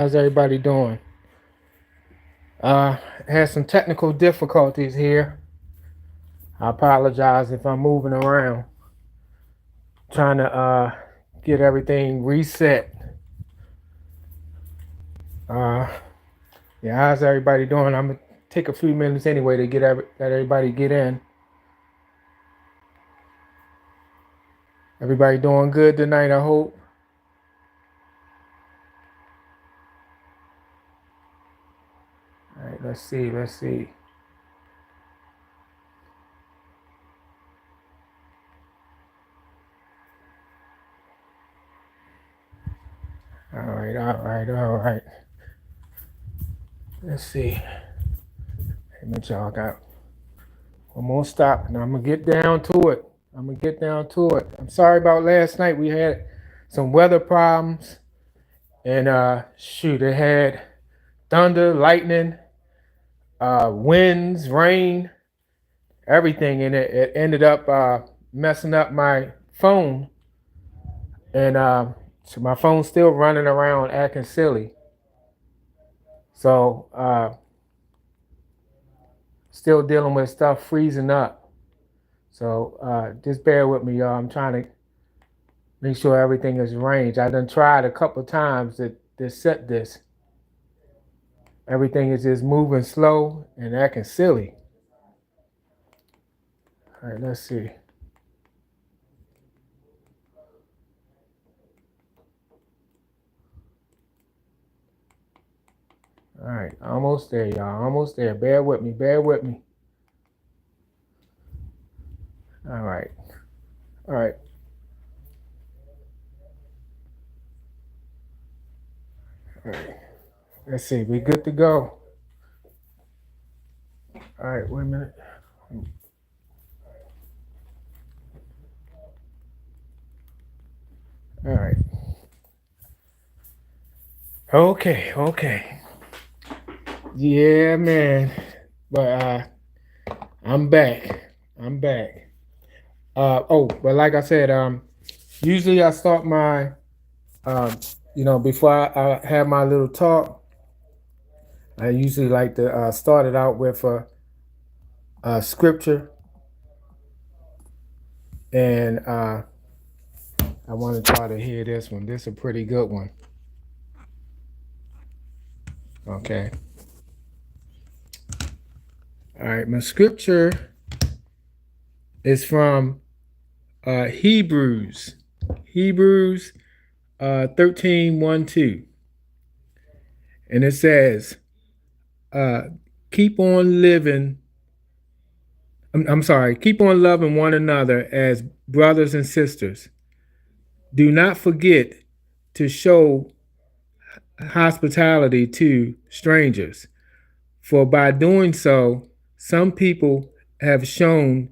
How's everybody doing? Uh, had some technical difficulties here. I apologize if I'm moving around, trying to get everything reset. Uh, yeah, how's everybody doing? I'm gonna take a few minutes anyway to let everybody get in. Everybody doing good tonight, I hope. All right, let's see, let's see. All right, all right, all right. Let's see. Hey, y'all got one more stop, and I'm gonna get down to it. I'm sorry about last night. We had some weather problems, and shoot, it had thunder, lightning, winds, rain, everything, and it ended up messing up my phone, and so my phone's still running around acting silly. So still dealing with stuff freezing up. So just bear with me, y'all. I'm trying to make sure everything is arranged. I done tried a couple times to set this. Everything is just moving slow and acting silly. All right, let's see. All right, almost there, y'all. Almost there. Bear with me. Bear with me. All right. All right. All right. Let's see. We good to go. All right. Wait a minute. All right. Okay. Okay. Yeah, man. But I'm back. I'm back. But like I said, usually I start my, um, before I have my little talk, I usually like to start it out with a scripture, and I want to try to hear this one. This is a pretty good one. Okay. All right. My scripture is from Hebrews. Hebrews 13, 1, 2. And it says, uh, keep on living. I'm sorry, keep on loving one another as brothers and sisters. Do not forget to show hospitality to strangers, for by doing so, some people have shown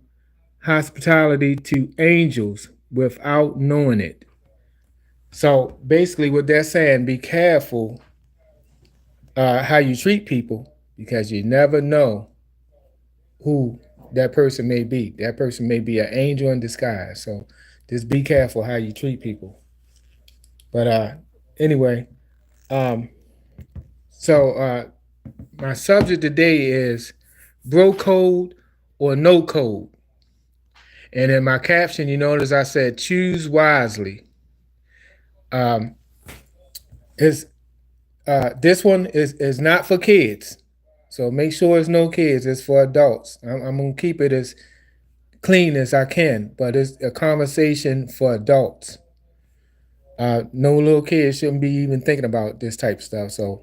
hospitality to angels without knowing it. So basically, what they're saying, be careful how you treat people because you never know who that person may be. That person may be an angel in disguise. So just be careful how you treat people. But anyway, um, so my subject today is bro code or no code. And in my caption, you notice I said choose wisely. Um, is This one is not for kids, so make sure it's no kids. It's for adults. I'm gonna keep it as clean as I can, but it's a conversation for adults. No little kids shouldn't be even thinking about this type of stuff. So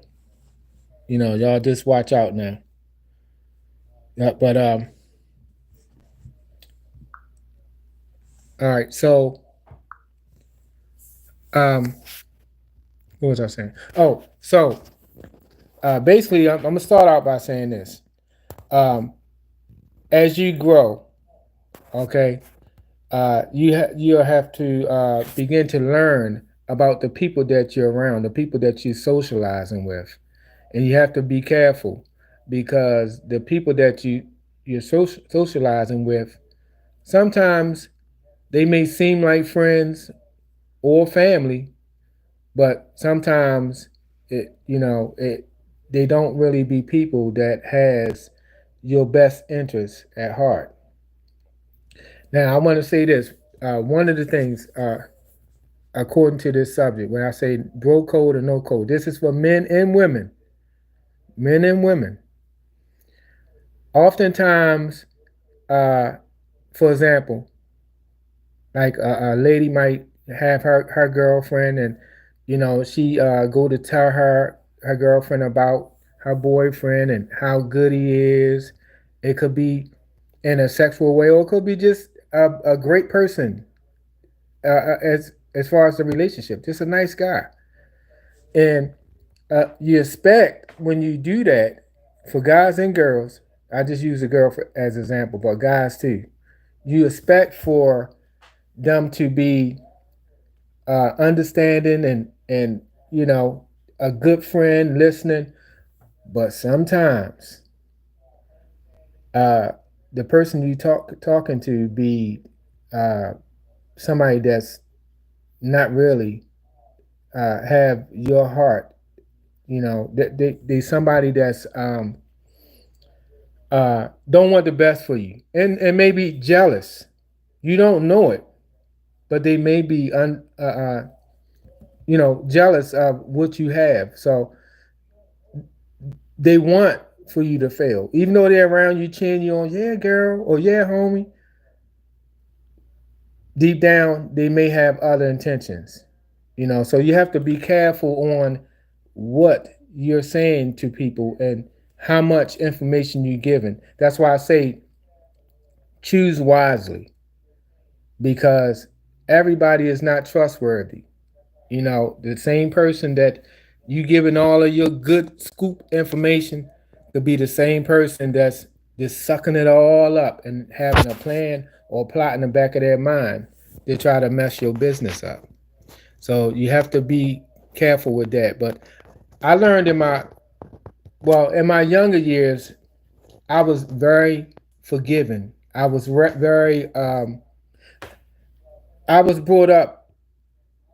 y'all just watch out now. Yeah, but all right. So um, what was I saying? Oh, so basically, I'm gonna start out by saying this. Um, as you grow, okay, you'll have to begin to learn about the people that you're around, the people that you're socializing with, and you have to be careful because the people that you're socializing with sometimes they may seem like friends or family, but sometimes they don't really be people that has your best interest at heart. Now, I want to say this. One of the things, according to this subject, when I say bro code or no code, this is for men and women. Men and women. Oftentimes, uh, for example, like a lady might have her girlfriend, and she go to tell her girlfriend about her boyfriend and how good he is. It could be in a sexual way, or it could be just a great person, as far as the relationship, just a nice guy. And you expect when you do that, for guys and girls, I just use a girl as an example, but guys too, you expect for them to be understanding and you know a good friend listening. But sometimes uh, the person you talking to be uh, somebody that's not really have your heart. They somebody that's don't want the best for you, and maybe jealous. You don't know it, but they may be jealous of what you have. So they want for you to fail, even though they're around you cheering you on. Yeah, girl, or yeah, homie. Deep down, they may have other intentions. So you have to be careful on what you're saying to people and how much information you're giving. That's why I say choose wisely, because everybody is not trustworthy. The same person that you giving all of your good scoop information could be the same person that's just sucking it all up and having a plan or plot in the back of their mind to try to mess your business up. So you have to be careful with that. But I learned in my younger years, I was very forgiving. I was very, I was brought up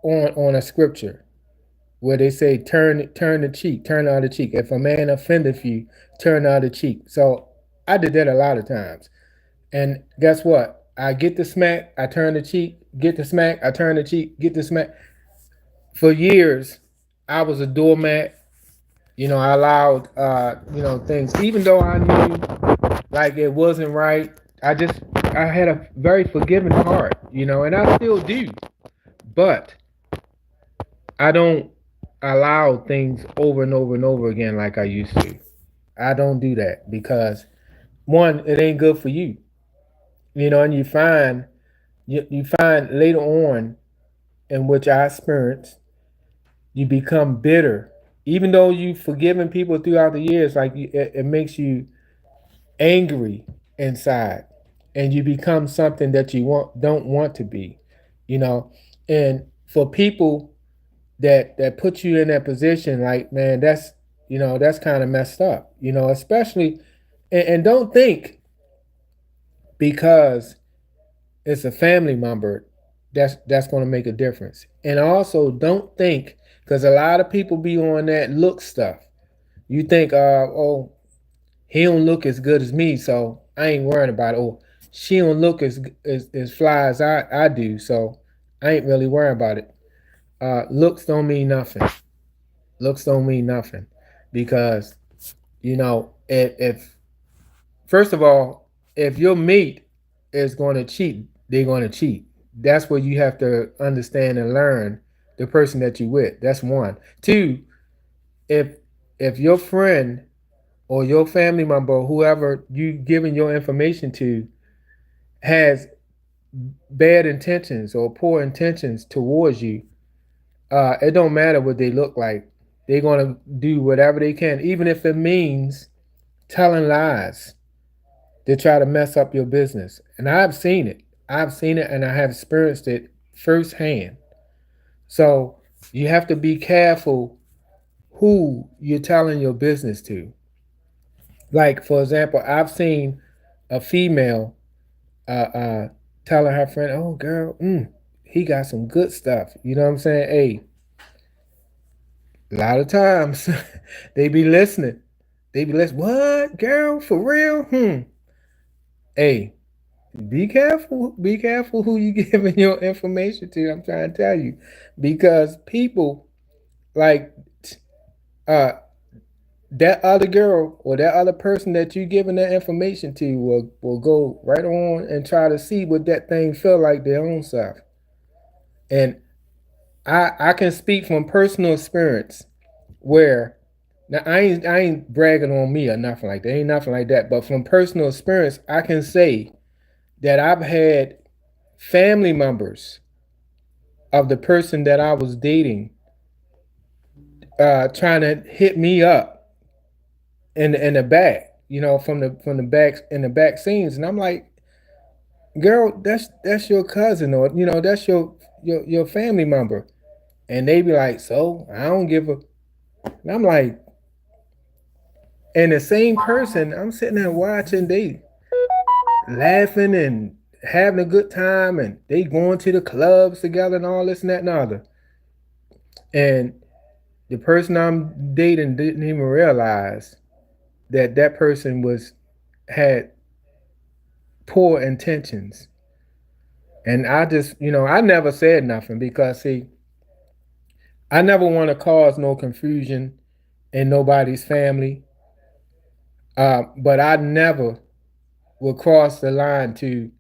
on a scripture where they say turn the cheek, turn the other cheek. If a man offendeth you, turn the other cheek. So I did that a lot of times. And guess what? I get the smack, I turn the cheek, get the smack, I turn the cheek, get the smack. For years, I was a doormat. I allowed things, even though I knew like it wasn't right. I had a very forgiving heart, and I still do. But I don't allow things over and over and over again like I used to. I don't do that because one, it ain't good for you. And you find later on, in which I experienced, you become bitter. Even though you've forgiven people throughout the years, like it makes you angry inside, and you become something that you don't want to be. You know, and for people that put you in that position, like, man, that's kind of messed up. Especially, and don't think because it's a family member that's going to make a difference. And also don't think, because a lot of people be on that look stuff. You think, oh, he don't look as good as me, so I ain't worrying about it. Oh, she don't look as fly as I do, so I ain't really worrying about it. Looks don't mean nothing. Looks don't mean nothing, because if first of all, if your mate is going to cheat, they're going to cheat. That's what you have to understand and learn, the person that you with. That's one. Two, if if your friend or your family member or whoever you giving your information to has bad intentions or poor intentions towards you, it don't matter what they look like. They're gonna do whatever they can, even if it means telling lies to try to mess up your business. And I've seen it. I've seen it, and I have experienced it firsthand. So you have to be careful who you're telling your business to. Like, for example, I've seen a female telling her friend, "Oh, girl, he got some good stuff." You know what I'm saying? Hey, A lot of times they be listening. They be listening. What, girl? For real? Hey, be careful. Be careful who you giving your information to. I'm trying to tell you, because people like uh that other girl or that other person that you giving that information to will go right on and try to see what that thing feel like their own self. And I can speak from personal experience where now I ain't bragging on me or nothing like that. Ain't nothing like that. But from personal experience, I can say that I've had family members of the person that I was dating trying to hit me up in the back, from the back in the back scenes, and I'm like, girl, that's your cousin, or that's your family member, and they be like, so I don't give a, and I'm like, and the same person, I'm sitting there watching, they laughing and having a good time, and they going to the clubs together and all this and that and other, and the person I'm dating didn't even realize that that person was had poor intentions. And I just, I never said nothing because, see, I never want to cause no confusion in nobody's family. But I never will cross the line to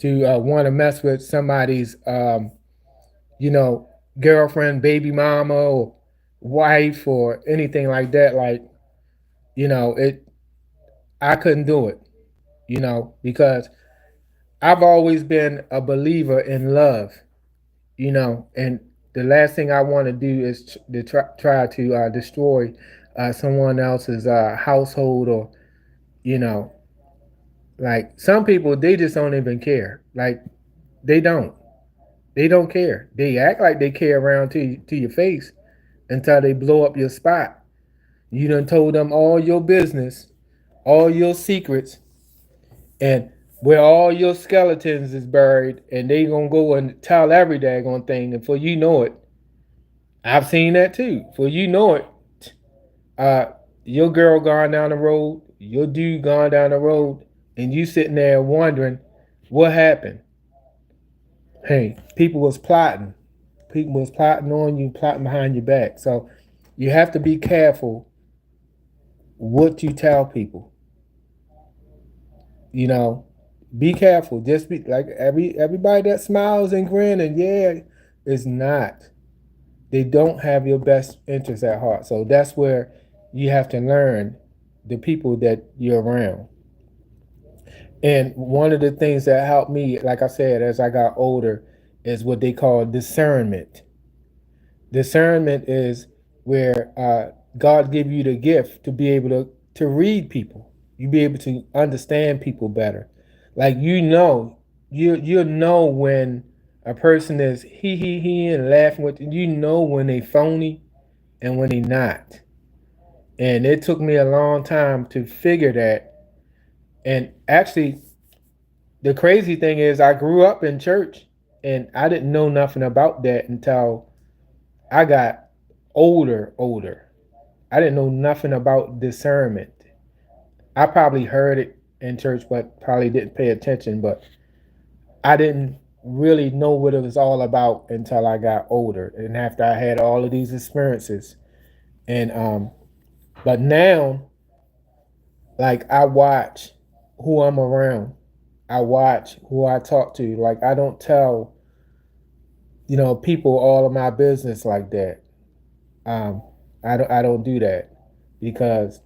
want to mess with somebody's, you know, girlfriend, baby mama, or wife, or anything like that. Like, it. I couldn't do it, because I've always been a believer in love, and the last thing I want to do is to try to destroy someone else's household, or you know like some people, they just don't even care. Like, they don't care. They act like they care around to your face until they blow up your spot. You done told them all your business, all your secrets, and where all your skeletons is buried, and they gonna go and tell every daggone thing, and for you know it, I've seen that too. For you know it, uh, your girl gone down the road, your dude gone down the road, and you sitting there wondering what happened. Hey, people was plotting. People was plotting on you, plotting behind your back. So you have to be careful what you tell people. You know, be careful. Just be like everybody that smiles and grin and yeah, is not. They don't have your best interests at heart. So that's where you have to learn the people that you're around. And one of the things that helped me, like I said, as I got older, is what they call discernment. Discernment is where God give you the gift to be able to read people. You be able to understand people better. Like, you know when a person is he and laughing with you. You know when they phony and when they not. And it took me a long time to figure that. And actually, the crazy thing is, I grew up in church, and I didn't know nothing about that until I got older. I didn't know nothing about discernment. I probably heard it in church, but probably didn't pay attention. But I didn't really know what it was all about until I got older, and after I had all of these experiences. And but now, like, I watch who I'm around. I watch who I talk to. Like, I don't tell people all of my business like that. Um, I don't do that because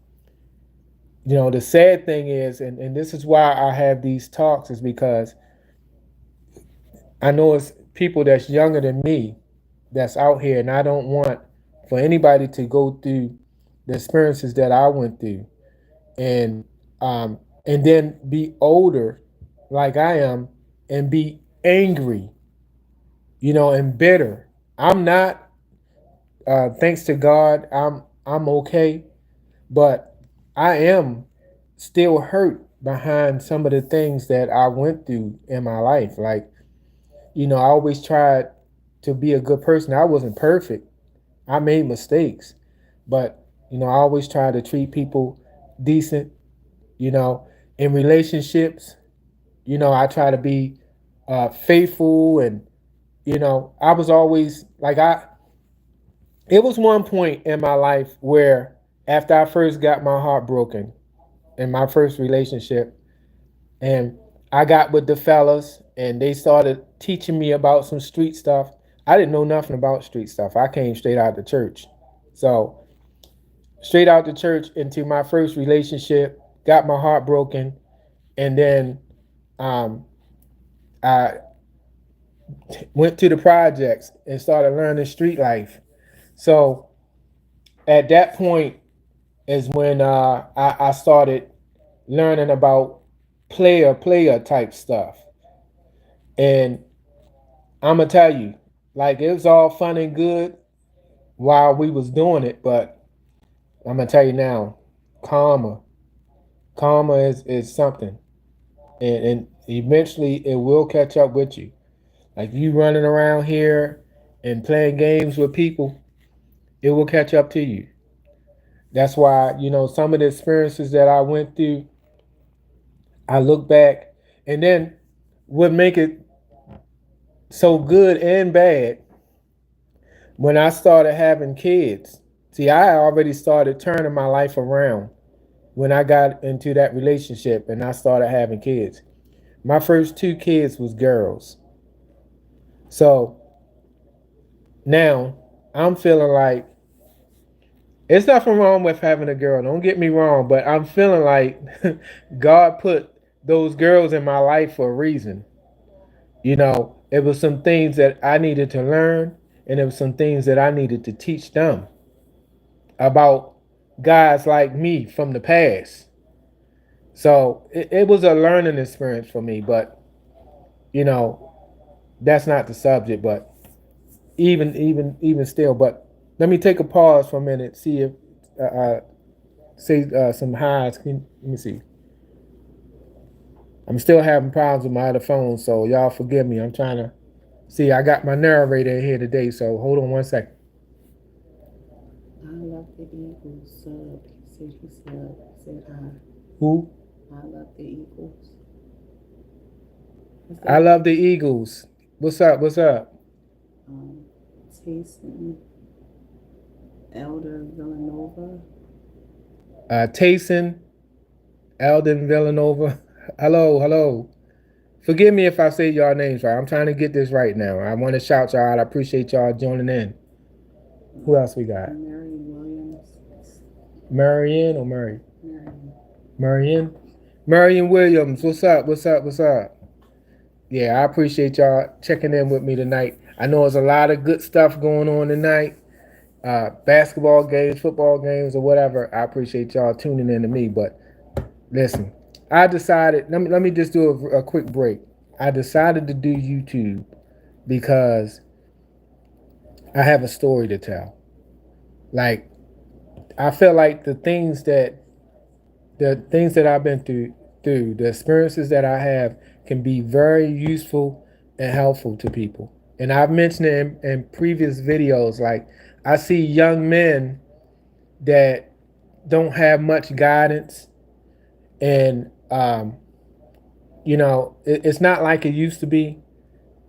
the sad thing is, and this is why I have these talks, is because I know it's people that's younger than me that's out here, and I don't want for anybody to go through the experiences that I went through, and um, and then be older like I am and be angry, and bitter. I'm not. Thanks to God, I'm okay, but I am still hurt behind some of the things that I went through in my life. Like, I always tried to be a good person. I wasn't perfect, I made mistakes, but I always try to treat people decent. You know, in relationships, I try to be faithful, and I was always like I. It was one point in my life where after I first got my heart broken in my first relationship, and I got with the fellas, and they started teaching me about some street stuff. I didn't know nothing about street stuff. I came straight out of the church. So, straight out the church into my first relationship, got my heart broken, and then um, I went to the projects and started learning street life. So, at that point is when I started learning about player type stuff. And I'm gonna tell you, like it was all fun and good while we was doing it, but I'm gonna tell you now, karma, karma is something, and eventually it will catch up with you. Like you running around here and playing games with people, it will catch up to you. That's why some of the experiences that I went through, I look back, and then what make it so good and bad when I started having kids. See, I already started turning my life around when I got into that relationship and I started having kids. My first two kids was girls. So now I'm feeling like it's nothing wrong with having a girl. Don't get me wrong, but I'm feeling like God put those girls in my life for a reason. It was some things that I needed to learn, and it was some things that I needed to teach them about guys like me from the past. So it was a learning experience for me, but you know that's not the subject. But even still, but let me take a pause for a minute, see if say some highs. Let me see. I'm still having problems with my other phone, so y'all forgive me. I'm trying to see. I got my narrator here today, so hold on one second. I love the Eagles sub. He said he sub. He said Who? I love the Eagles. What's I that? love the Eagles. What's up? What's up? Um, Taysom Elder Villanova. Tayson, Eldon Villanova. Hello, hello. Forgive me if I say y'all names right. I'm trying to get this right now. I want to shout y'all out. I appreciate y'all joining in. Who else we got? Marion Williams. Marion or Murray? Marion. Marion? Marion Williams. What's up? What's up? What's up? Yeah, I appreciate y'all checking in with me tonight. I know there's a lot of good stuff going on tonight. Basketball games, football games, or whatever. I appreciate y'all tuning in to me. But listen, I decided, let me just do a quick break. I decided to do YouTube because I have a story to tell. Like, I feel like the things that I've been through the experiences that I have can be very useful and helpful to people. And I've mentioned it in previous videos. Like, I see young men that don't have much guidance, and it's not like it used to be.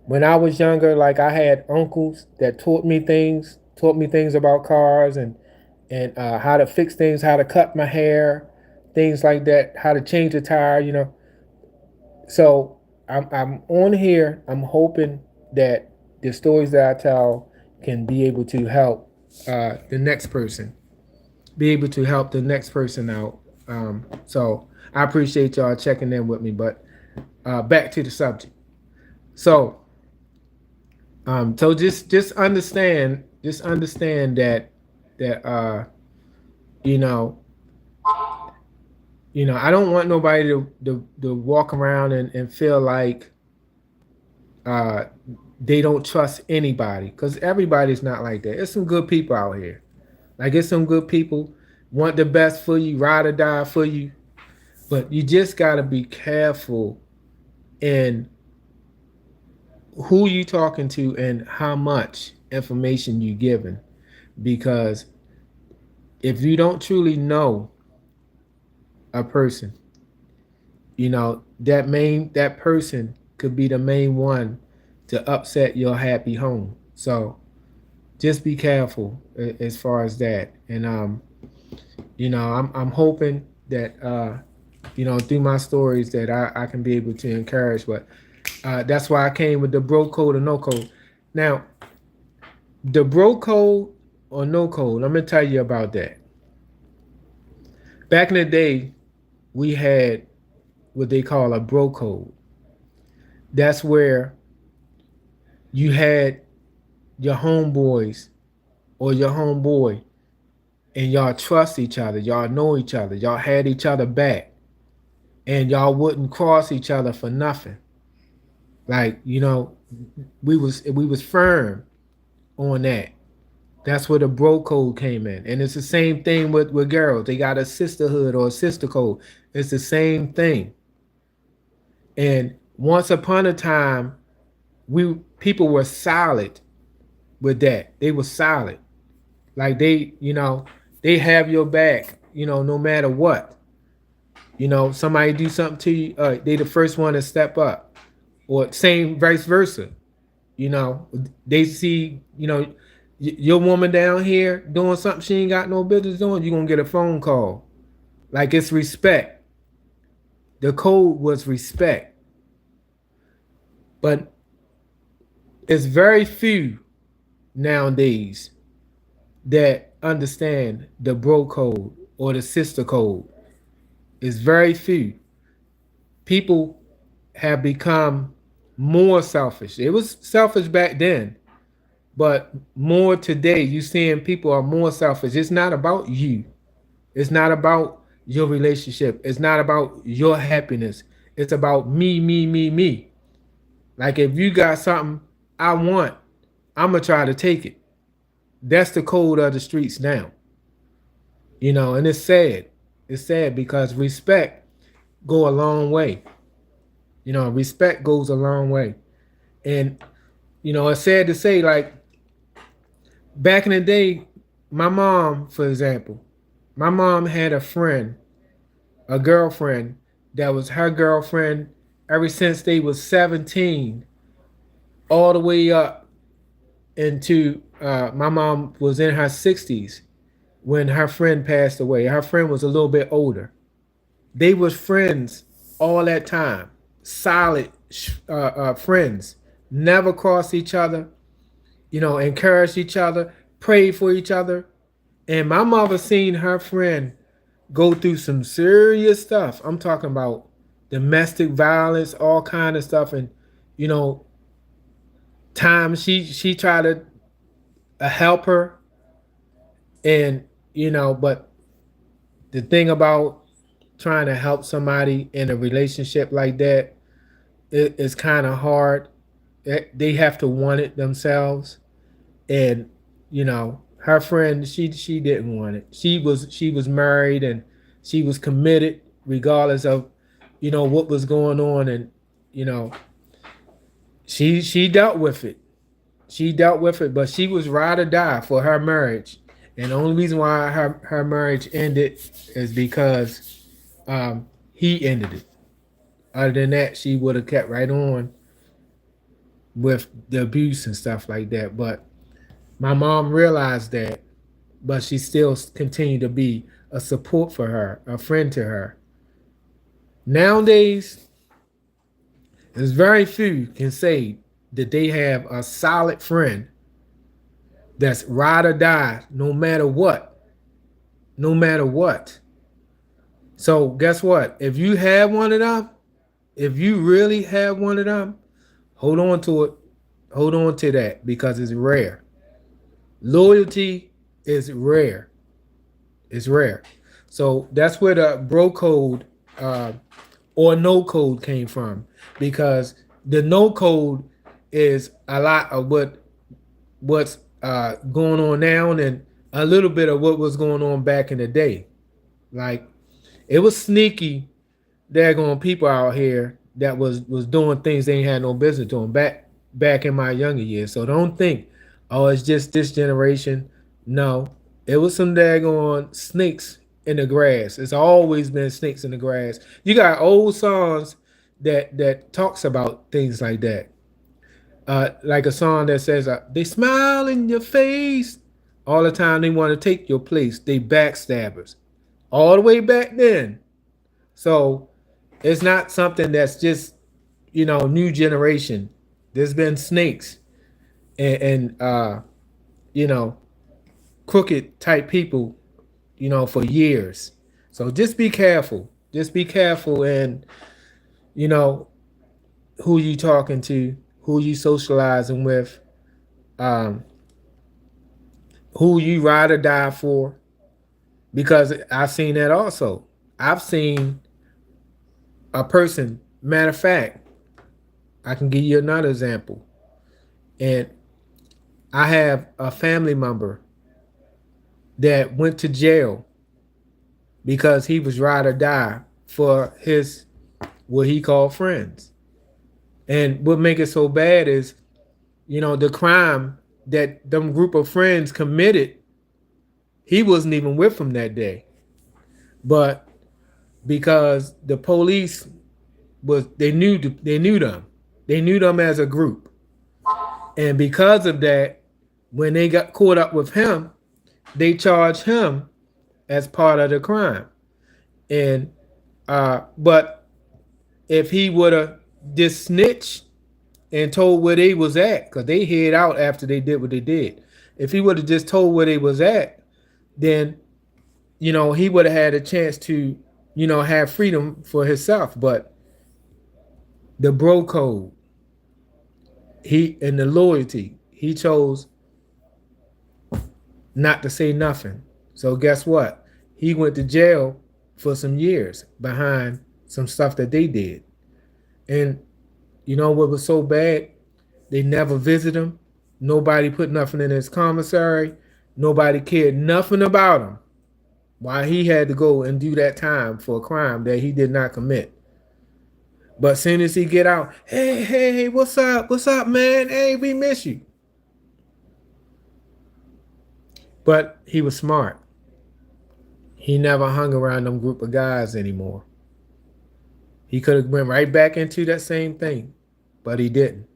When I was younger, like I had uncles that taught me things about cars, and how to fix things, how to cut my hair, things like that, how to change a tire. So I'm on here. I'm hoping that the stories that I tell can be able to help the next person, be able to help the next person out. So I appreciate y'all checking in with me. But back to the subject. So just understand that you know I don't want nobody to walk around and feel like uh, they don't trust anybody, because everybody's not like that. There's some good people out here. Like, it's some good people want the best for you, ride or die for you, but you just gotta be careful in who you talking to and how much information you giving, because if you don't truly know a person, that person could be the main one to upset your happy home. So just be careful as far as that. And I'm hoping that through my stories that I can be able to encourage. But that's why I came with the bro code or no code. Now, the bro code or no code, I'm gonna tell you about that. Back in the day, we had what they call a bro code. That's where you had your homeboys or your homeboy, and y'all trust each other, y'all know each other, y'all had each other back, and y'all wouldn't cross each other for nothing. Like, we was firm on that. That's where the bro code came in. And it's the same thing with girls. They got a sisterhood or a sister code. It's the same thing. And once upon a time, people were solid with that. They were solid. Like they have your back, no matter what. Somebody do something to you, they the first one to step up. Or same vice versa. They see, your woman down here doing something she ain't got no business doing, you're gonna get a phone call. Like, it's respect. The code was respect. But it's very few nowadays that understand the bro code or the sister code. It's very few. People have become more selfish. It was selfish back then, but more today. You seeing people are more selfish. It's not about you. It's not about your relationship. It's not about your happiness. It's about me, me, me, me. Like, if you got something I want, I'm gonna try to take it. That's the code of the streets now. And it's sad. It's sad because respect go a long way. Respect goes a long way. And it's sad to say, like, back in the day, my mom, for example, my mom had a girlfriend that was her girlfriend ever since they was 17, all the way up into my mom was in her 60s when her friend passed away. Her friend was a little bit older. They was friends all that time, solid friends, never crossed each other, encouraged each other, prayed for each other. And my mother seen her friend go through some serious stuff. I'm talking about domestic violence, all kind of stuff. And times she tried to help her, and but the thing about trying to help somebody in a relationship like that, it's kind of hard. They have to want it themselves. And her friend, she didn't want it. She was married, and she was committed regardless of what was going on. And she dealt with it. But she was ride or die for her marriage. And the only reason why her marriage ended is because he ended it. Other than that, she would have kept right on with the abuse and stuff like that. But my mom realized that, but she still continued to be a support for her, a friend to her. Nowadays, there's very few can say that they have a solid friend that's ride or die no matter what. No matter what. So guess what? If you have one of them, if you really have one of them, hold on to it. Hold on to that, because it's rare. Loyalty is rare. It's rare. So that's where the bro code or no code came from, because the no code is a lot of what's going on now, and a little bit of what was going on back in the day. Like, it was sneaky, daggone people out here that was doing things they ain't had no business doing back in my younger years. So don't think, oh, it's just this generation. No, it was some daggone snakes in the grass. It's always been snakes in the grass. You got old songs that talks about things like that. Like a song that says, "They smile in your face all the time. They want to take your place. They backstabbers." All the way back then. So it's not something that's just new generation. There's been snakes and you know crooked type people for years. So just be careful. Just be careful, and you know who you talking to, who you socializing with, um, who you ride or die for. Because I've seen that also. I've seen a person. Matter of fact, I can give you another example. And I have a family member that went to jail because he was ride or die for his what he called friends. And what make it so bad is, the crime that them group of friends committed, he wasn't even with them that day. But because the police they knew them. They knew them as a group. And because of that, when they got caught up with him, they charged him as part of the crime. And but if he would have just snitched and told where they was at, because they hid out after they did what they did. If he would have just told where they was at, then he would have had a chance to have freedom for himself. But the bro code, he and the loyalty, he chose not to say nothing. So guess what? He went to jail for some years behind some stuff that they did. And you know what was so bad? They never visited him. Nobody put nothing in his commissary. Nobody cared nothing about him. Why he had to go and do that time for a crime that he did not commit. But soon as he get out, hey, what's up, man? Hey, we miss you. But he was smart. He never hung around them group of guys anymore. He could have went right back into that same thing, but he didn't.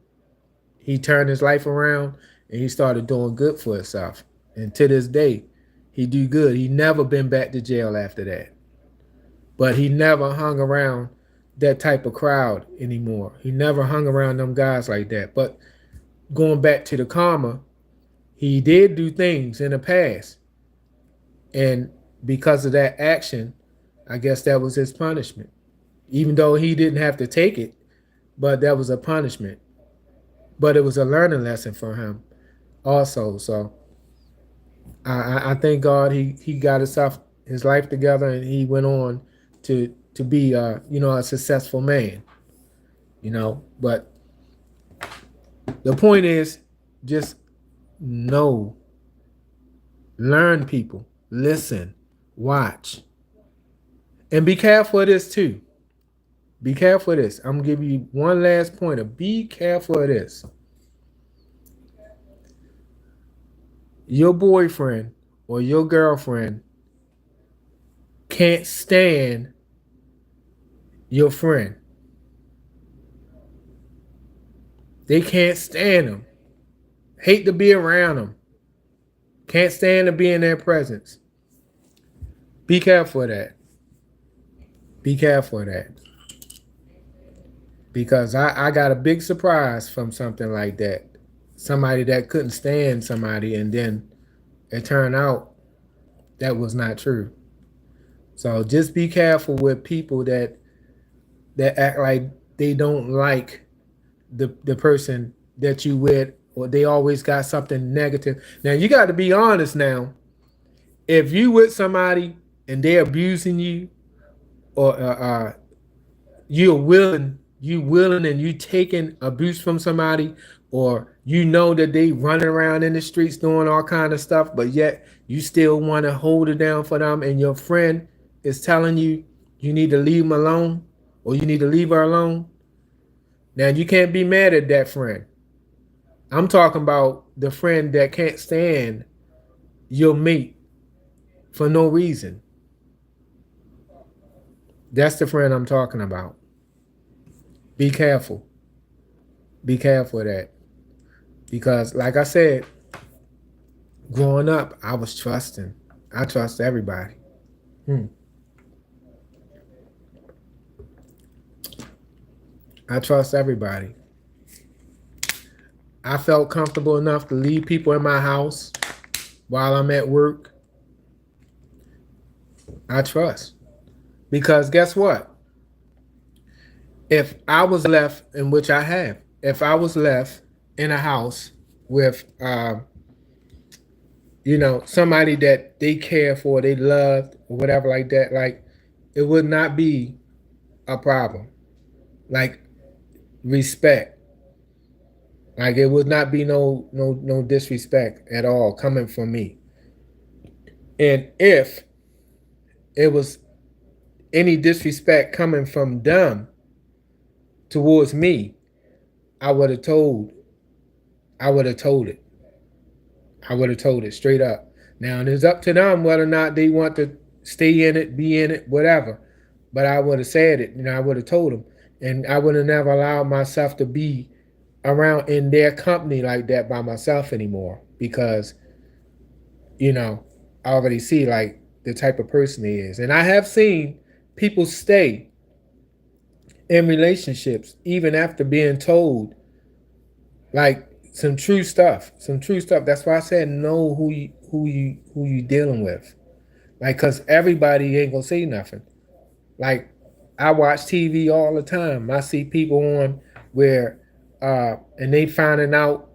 He turned his life around and he started doing good for himself. And to this day, he do good. He never been back to jail after that. But he never hung around that type of crowd anymore. He never hung around them guys like that. But going back to the karma, he did do things in the past. And because of that action, I guess that was his punishment. Even though he didn't have to take it, but that was a punishment. But it was a learning lesson for him also. So I thank God he got his life together, and he went on to be a successful man. But the point is, just know, learn people, listen, watch, and be careful of this too. Be careful of this. I'm gonna give you one last pointer. Be careful of this. Your boyfriend or your girlfriend can't stand your friend. They can't stand them. Hate to be around them. Can't stand to be in their presence. Be careful of that. Be careful of that. Because I got a big surprise from something like that. Somebody that couldn't stand somebody, and then it turned out that was not true. So just be careful with people that act like they don't like the person that you with, or they always got something negative. Now you got to be honest now. If you with somebody and they're abusing you, or you willing and you taking abuse from somebody, or that they running around in the streets doing all kind of stuff, but yet you still want to hold it down for them, and your friend is telling you you need to leave them alone, or you need to leave her alone. Now you can't be mad at that friend. I'm talking about the friend that can't stand your mate for no reason. That's the friend I'm talking about. Be careful. Be careful of that. Because, like I said, growing up, I was trusting. I trust everybody. I trust everybody. I felt comfortable enough to leave people in my house while I'm at work. I trust. Because guess what? If I was left, in which I have, if I was left in a house with, somebody that they care for, they loved, or whatever like that, like, it would not be a problem. Like, respect. Like, it would not be no disrespect at all coming from me. And if it was any disrespect coming from them towards me, I would have told. I would have told it. I would have told it straight up. Now it's up to them whether or not they want to stay in it, be in it, whatever. But I would have said it. I would have told them, and I would have never allowed myself to be around in their company like that by myself anymore, because I already see like the type of person he is, and I have seen people stay in relationships even after being told like some true stuff, That's why I said know who you dealing with, like, cause everybody ain't gonna say nothing. Like, I watch TV all the time. I see people on where and they finding out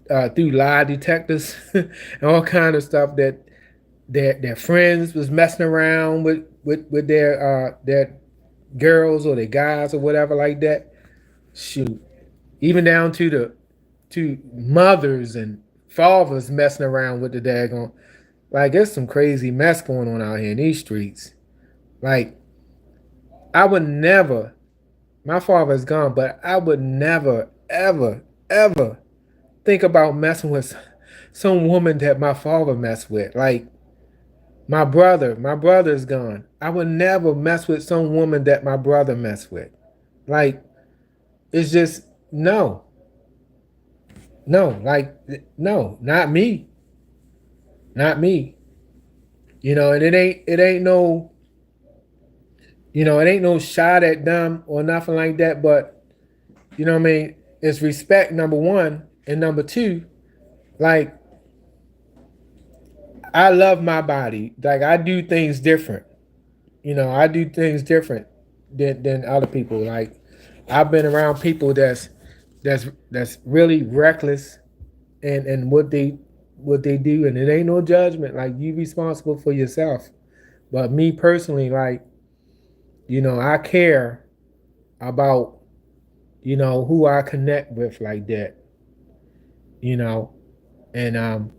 through lie detectors and all kind of stuff that their friends was messing around with their girls or their guys or whatever like that. Shoot, even down to mothers and fathers messing around with the daggone. Like, there's some crazy mess going on out here in these streets. Like, I would never. My father's gone, but I would never, ever, ever think about messing with some woman that my father messed with. Like, my brother's gone. I would never mess with some woman that my brother messed with. Like, it's just no, no, like, no, not me, not me. And it ain't no, it ain't no shot at them or nothing like that. But what I mean, it's respect, number one, and number two, like, I love my body. Like, I do things different. I do things different than other people. Like, I've been around people that's really reckless and what they do, and it ain't no judgment. Like, you responsible for yourself. But me personally, like, I care about who I connect with like that. You know, and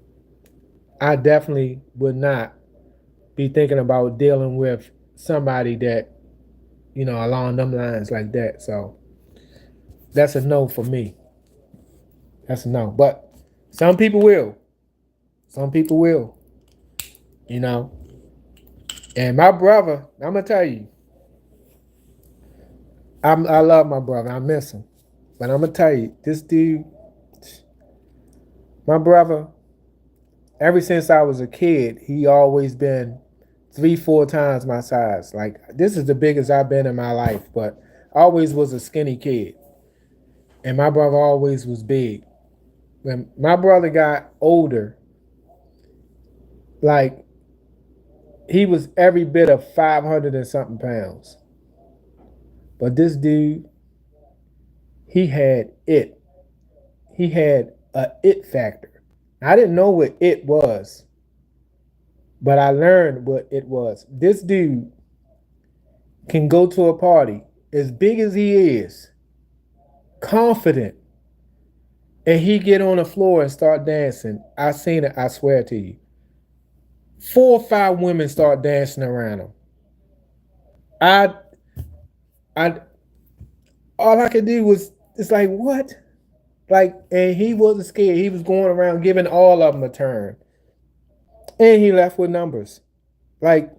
I definitely would not be thinking about dealing with somebody that along them lines like that. So that's a no for me. That's a no. But some people will. Some people will. You know. And my brother, I'm gonna tell you, I love my brother. I miss him, but I'm gonna tell you, this dude, my brother, ever since I was a kid, he always been 3, 4 times my size. Like, this is the biggest I've been in my life, but I always was a skinny kid, and my brother always was big. When my brother got older, like, he was every bit of 500 and something pounds. But this dude, he had it. He had a it factor. I didn't know what it was, but I learned what it was. This dude can go to a party as big as he is, confident, and he get on the floor and start dancing. I seen it, I swear to you. 4 or 5 women start dancing around him. I I all I could do was, it's like, what? Like, and he wasn't scared. He was going around giving all of them a turn. And he left with numbers. Like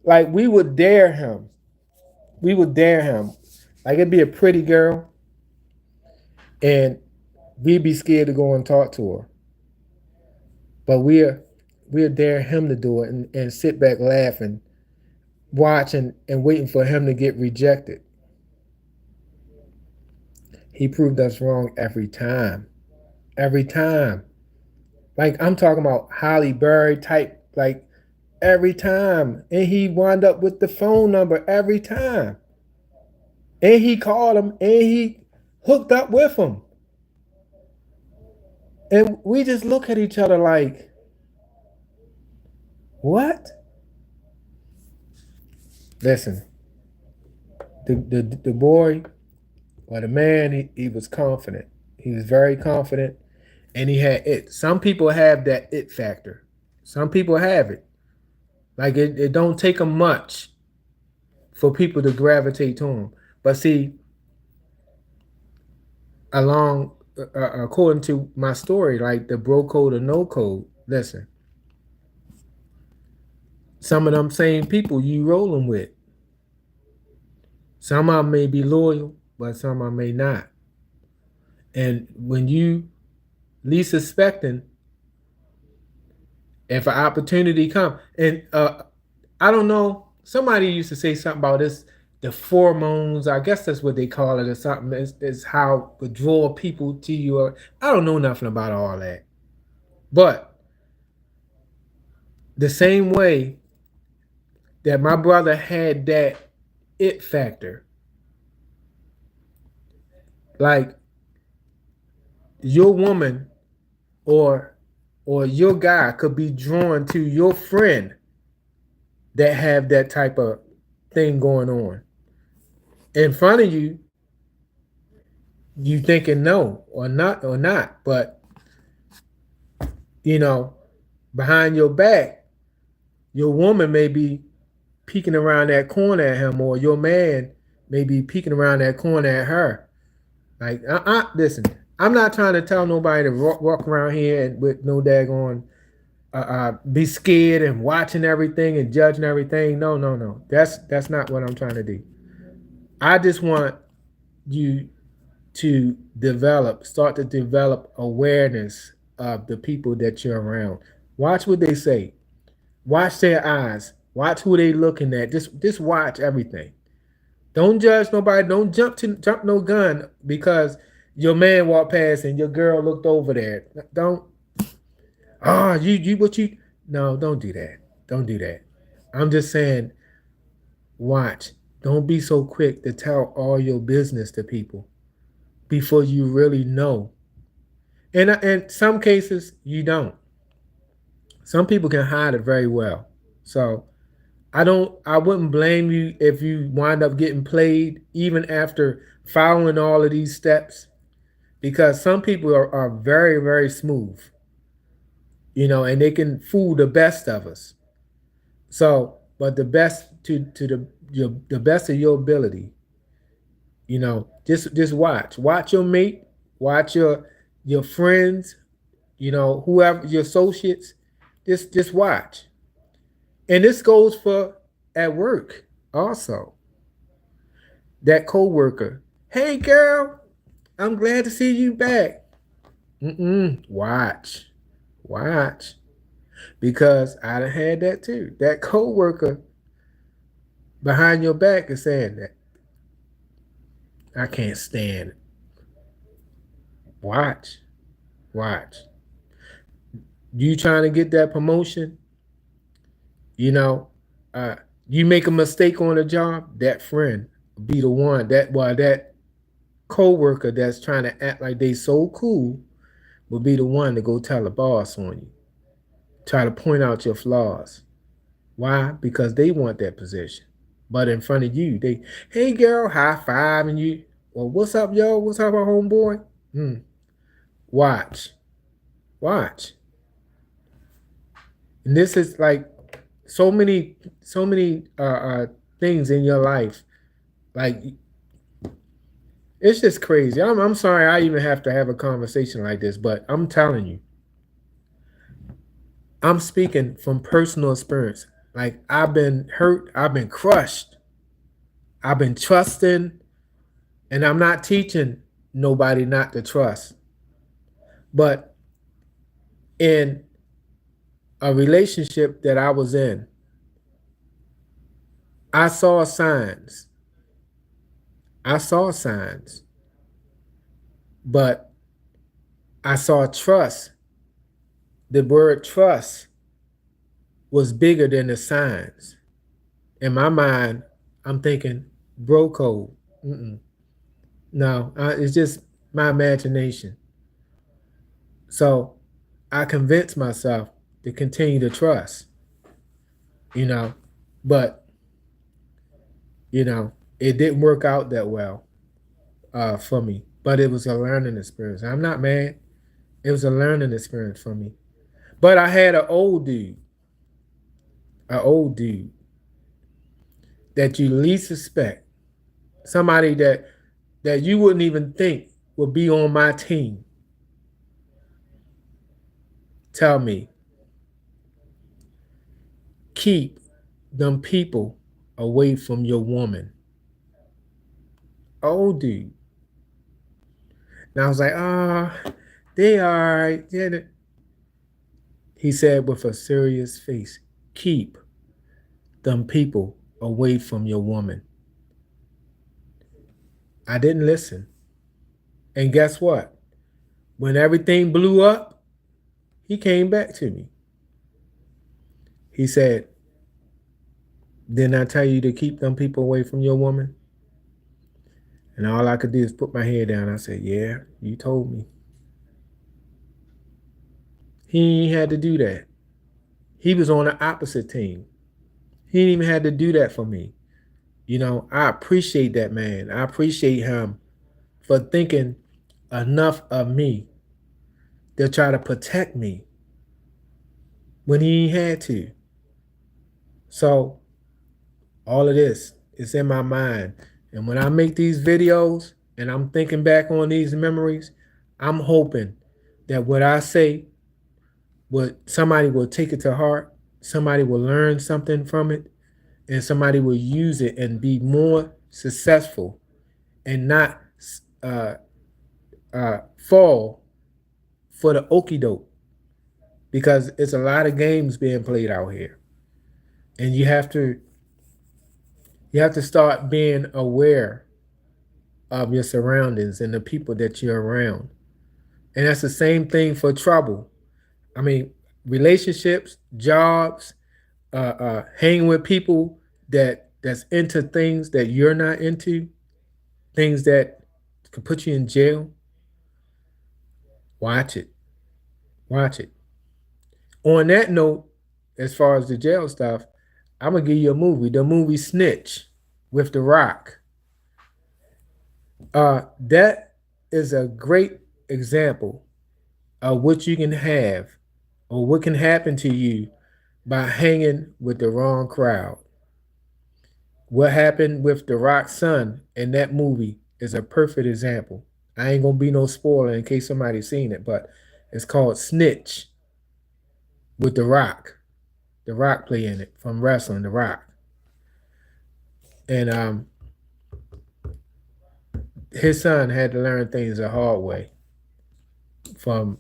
like we would dare him. We would dare him. Like it'd be a pretty girl, and we'd be scared to go and talk to her. But we'll dare him to do it and sit back laughing, watching and waiting for him to get rejected. He proved us wrong every time. Every time. Like I'm talking about Holly Berry type, like every time. And he wound up with the phone number every time. And he called him and he hooked up with him. And we just look at each other like, what? Listen, the boy or the man, he was confident. He was very confident and he had it. Some people have that it factor. Some people have it. Like it don't take them much for people to gravitate to him. But see, along according to my story, like the bro code or no code. Listen, some of them same people you rolling with. Some of them may be loyal, but some of them may not. And when you least suspecting, if an opportunity come, and I don't know, somebody used to say something about this, the pheromones. I guess that's what they call it, or something. Is how to draw people to you. I don't know nothing about all that, but the same way that my brother had that it factor, like your woman or your guy could be drawn to your friend that have that type of thing going on in front of you. You thinking no or not, but you know, behind your back, your woman may be peeking around that corner at him, or your man may be peeking around that corner at her. Like, listen, I'm not trying to tell nobody to walk around here and with no daggone be scared and watching everything and judging everything. No, no, no. That's not what I'm trying to do. I just want you to start to develop awareness of the people that you're around. Watch what they say. Watch their eyes. Watch who they looking at. Just watch everything. Don't judge nobody. Don't jump no gun because your man walked past and your girl looked over there. Don't. Oh, you what you? No, don't do that. Don't do that. I'm just saying, watch. Don't be so quick to tell all your business to people before you really know. And in some cases, you don't. Some people can hide it very well. So I wouldn't blame you if you wind up getting played even after following all of these steps, because some people are very, very smooth, and they can fool the best of us. So, but the best to the best of your ability, just watch your mate, watch your friends, whoever your associates, just watch. And this goes for at work also. That coworker, hey girl, I'm glad to see you back. Watch, watch, because I done had that too. That coworker behind your back is saying that I can't stand it. Watch, watch. You trying to get that promotion? You know, you make a mistake on a job, that friend be the one that coworker that's trying to act like they so cool will be the one to go tell the boss on you. Try to point out your flaws. Why? Because they want that position. But in front of you, hey girl, high five, and you, well, what's up, yo? What's up, our homeboy? Watch, watch. And this is like so many things in your life. Like, it's just crazy. I'm sorry I even have to have a conversation like this, but I'm telling you, I'm speaking from personal experience. Like I've been hurt, I've been crushed, I've been trusting, and I'm not teaching nobody not to trust. But in a relationship that I was in, I saw signs. I saw signs, but I saw trust. The word trust was bigger than the signs. In my mind, I'm thinking bro code. Mm-mm. No, it's just my imagination. So I convinced myself to continue to trust, you know, but, you know, it didn't work out that well for me, but it was a learning experience. I'm not mad. It was a learning experience for me. But I had an old dude that you least suspect, somebody that you wouldn't even think would be on my team, tell me, keep them people away from your woman. Old dude. And I was like, they are right. Yeah. He said with a serious face, keep them people away from your woman. I didn't listen. And guess what? When everything blew up, he came back to me. He said, didn't I tell you to keep them people away from your woman? And all I could do is put my head down. I said, yeah, you told me. He had to do that. He was on the opposite team. He didn't even have to do that for me. You know, I appreciate that man. I appreciate him for thinking enough of me to try to protect me when he had to. So all of this is in my mind. And when I make these videos and I'm thinking back on these memories, I'm hoping that what I say, somebody will take it to heart, somebody will learn something from it, and somebody will use it and be more successful and not fall for the okie doke, because it's a lot of games being played out here, and you have to start being aware of your surroundings and the people that you're around. And that's the same thing for trouble. I mean, relationships, jobs, hanging with people that's into things that you're not into, things that could put you in jail. Watch it. Watch it. On that note, as far as the jail stuff, I'm gonna give you a movie. The movie Snitch with The Rock. That is a great example of what you can have or what can happen to you by hanging with the wrong crowd. What happened with The Rock's son in that movie is a perfect example. I ain't gonna be no spoiler in case somebody's seen it, but it's called Snitch with The Rock. The Rock playing it from wrestling, The Rock. And his son had to learn things the hard way from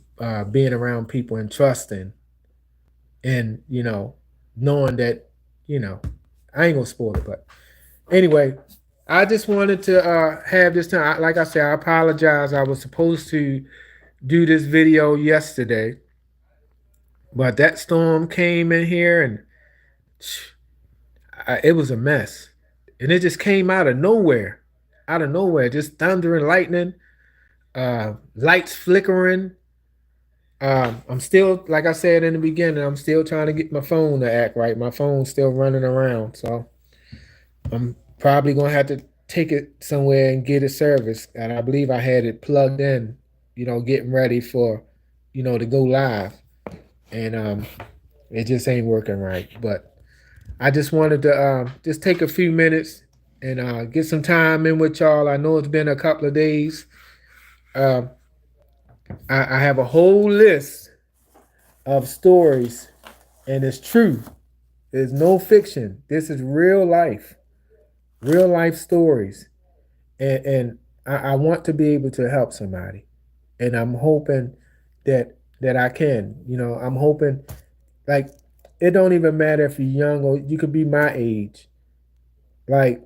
being around people and trusting, and knowing that, I ain't gonna spoil it, but anyway, I just wanted to have this time. Like I said, I apologize. I was supposed to do this video yesterday, but that storm came in here and it was a mess. And it just came out of nowhere. Out of nowhere. Just thunder and lightning, lights flickering. I'm still, like I said in the beginning, I'm still trying to get my phone to act right. My phone's still running around. So I'm probably going to have to take it somewhere and get it serviced. And I believe I had it plugged in, getting ready for, to go live. And it just ain't working right. But I just wanted to just take a few minutes and get some time in with y'all. I know it's been a couple of days. I have a whole list of stories and it's true. There's no fiction. This is real life stories, and I want to be able to help somebody, and I'm hoping that I can. I'm hoping, like, it don't even matter if you're young or you could be my age. Like,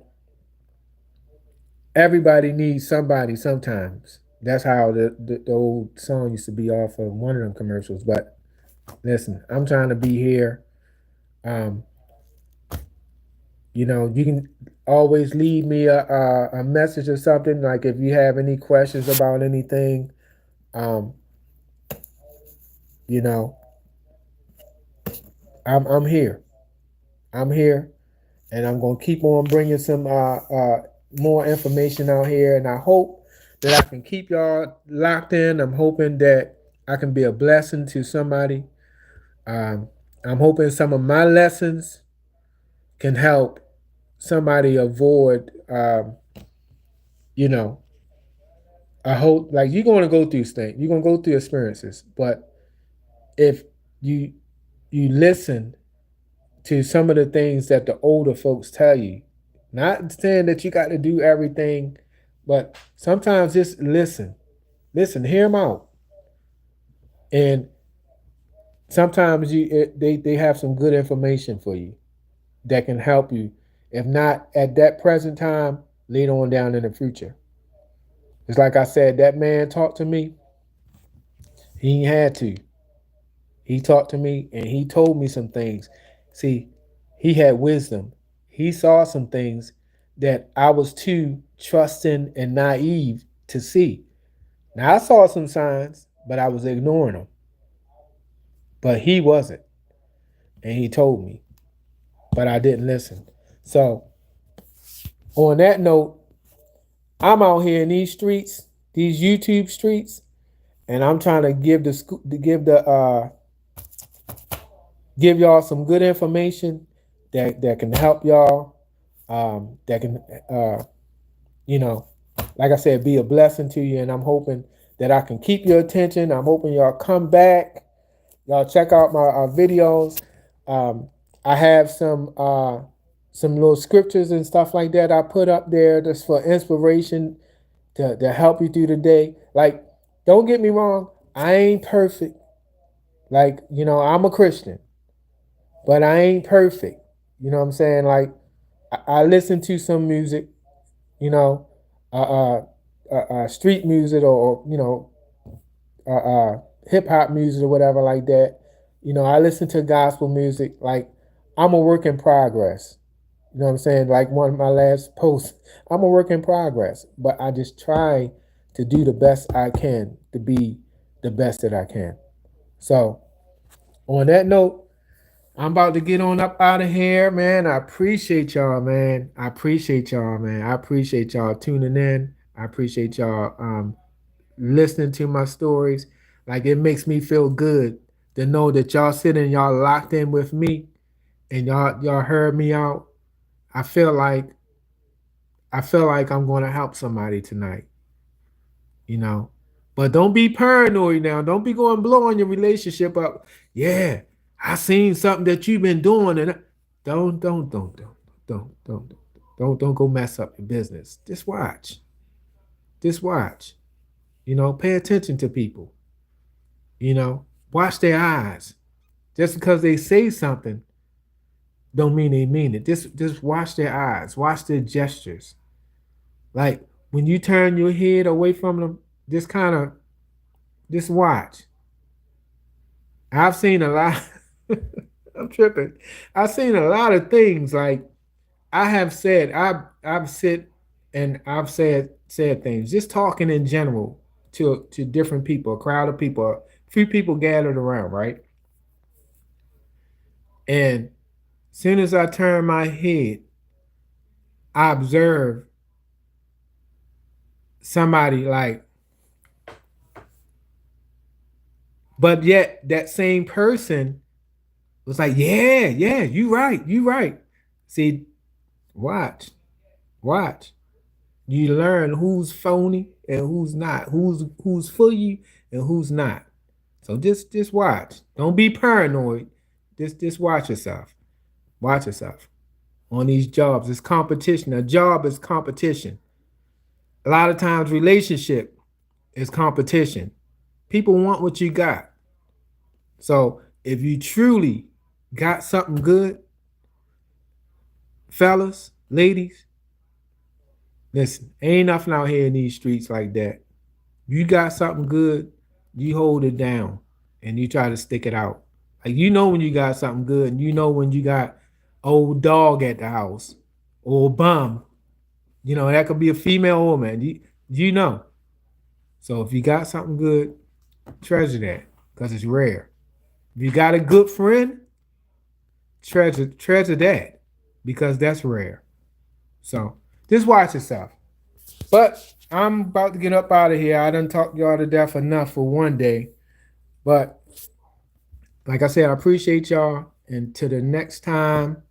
everybody needs somebody sometimes. That's how the old song used to be off of one of them commercials. But listen, I'm trying to be here. Um, you can always leave me a message or something. Like, if you have any questions about anything, um, you know, I'm here. I'm here, and I'm gonna keep on bringing some more information out here. And I hope that I can keep y'all locked in. I'm hoping that I can be a blessing to somebody. Um, I'm hoping some of my lessons can help somebody avoid, you know, I hope, like, you're going to go through things, you're going to go through experiences, but if you you listen to some of the things that the older folks tell you, not saying that you got to do everything, but sometimes just listen, hear them out, and sometimes they have some good information for you that can help you, if not at that present time, later on down in the future. It's like I said, that man talked to me. He had to. He talked to me and he told me some things. See, he had wisdom. He saw some things that I was too trusting and naive to see. Now, I saw some signs, but I was ignoring them. But he wasn't. And he told me, but I didn't listen. So, on that note, I'm out here in these streets, these YouTube streets, and I'm trying to give y'all some good information that can help y'all, that can, uh, you know, like I said, be a blessing to you. And I'm hoping that I can keep your attention. I'm hoping y'all come back. Y'all check out my videos. Um, I have some little scriptures and stuff like that I put up there just for inspiration to help you through the day. Like, don't get me wrong, I ain't perfect. Like, I'm a Christian, but I ain't perfect. You know what I'm saying? Like, I listen to some music, you know, street music, or uh, uh, hip hop music or whatever like that. I listen to gospel music. Like, I'm a work in progress. You know what I'm saying? Like one of my last posts, I'm a work in progress, but I just try to do the best I can to be the best that I can. So, on that note, I'm about to get on up out of here, man. I appreciate y'all, man. I appreciate y'all, man. I appreciate y'all tuning in. I appreciate y'all listening to my stories. Like, it makes me feel good to know that y'all sitting, y'all locked in with me, and y'all heard me out. I feel like I'm going to help somebody tonight, you know. But don't be paranoid now. Don't be going blowing your relationship up. Yeah, I seen something that you've been doing, and don't go mess up your business. Just watch. Just watch. Pay attention to people. Watch their eyes. Just because they say something, don't mean they mean it. Just watch their eyes. Watch their gestures. Like, when you turn your head away from them, just watch. I've seen a lot. I'm tripping. I've seen a lot of things. Like, I've said and I've said things, just talking in general to different people, a crowd of people, a few people gathered around, right? And as soon as I turn my head, I observe somebody, like, but yet that same person was like, yeah, yeah, you right. See, watch. You learn who's phony and who's not, who's for you and who's not. So just watch. Don't be paranoid. Just watch yourself. Watch yourself. On these jobs, it's competition. A job is competition. A lot of times, relationship is competition. People want what you got. So if you truly got something good, fellas, ladies, listen, ain't nothing out here in these streets like that. You got something good, you hold it down and you try to stick it out. Like you know when you got something good, and you know when you got old dog at the house or bum. You know, that could be a female or man. You know. So if you got something good, treasure that because it's rare. If you got a good friend, treasure that because that's rare. So just watch yourself. But I'm about to get up out of here. I done talked y'all to death enough for one day. But like I said, I appreciate y'all. And to the next time,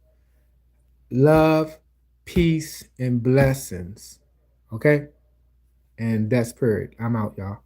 love, peace, and blessings. Okay? And that's period. I'm out, y'all.